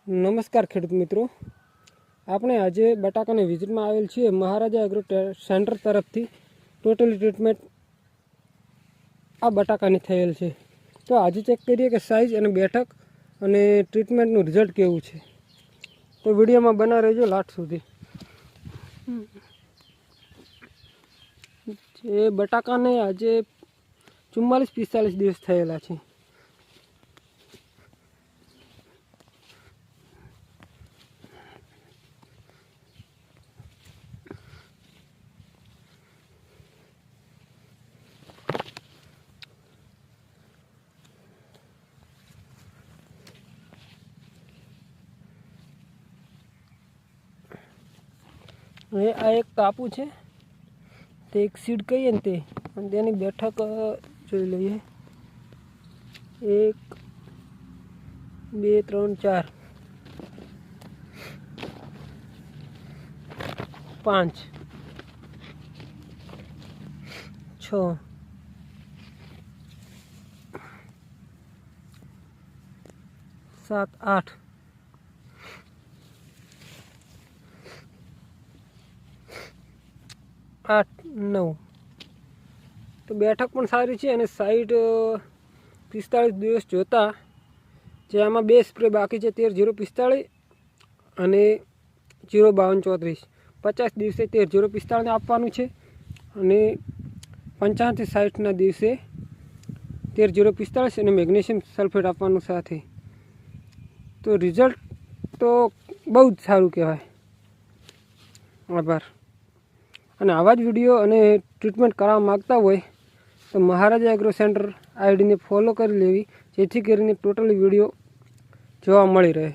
નમસ્કાર ખેડૂત મિત્રો, આપણે આજે બટાકાની વિઝિટમાં આવેલ છીએ મહારાજા એગ્રો સેન્ટર તરફથી ટોટલી ટ્રીટમેન્ટ આ બટાકાની થયેલ છે. તો આજે ચેક કરીએ કે સાઇઝ અને બેઠક અને ટ્રીટમેન્ટનું રિઝલ્ટ કેવું છે. તો વિડીયોમાં બના રહેજો લાસ્ટ સુધી. એ બટાકાને આજે 44-45 દિવસ થયેલા છે. આ એક ટાપુ છે, તે એક સીડ કહીએ ને તે, અને તેની બેઠક જોઈ લઈએ. 1 2 3 4 5 6 7 8 8 9. તો બેઠક પણ સારી છે અને સાઈડ 45 દિવસ જોતા જે આમાં 2 સ્પ્રે બાકી છે, 13-0-45 અને 0-52-34. 50 દિવસે 13-0-45 આપવાનું છે અને 55-60ના દિવસે 13-0-45 અને મેગ્નેશિયમ સલ્ફેટ આપવાનું સાથે. તો રિઝલ્ટ તો બહુ જ સારું કહેવાય. આભાર. અને આવા જ વિડીયો અને ટ્રીટમેન્ટ કરાવવા માગતા હોય તો મહારાજા એગ્રો સેન્ટર આઈડીને ફોલો કરી લેવી, જેથી કરીને ટોટલી વિડીયો જોવા મળી રહે.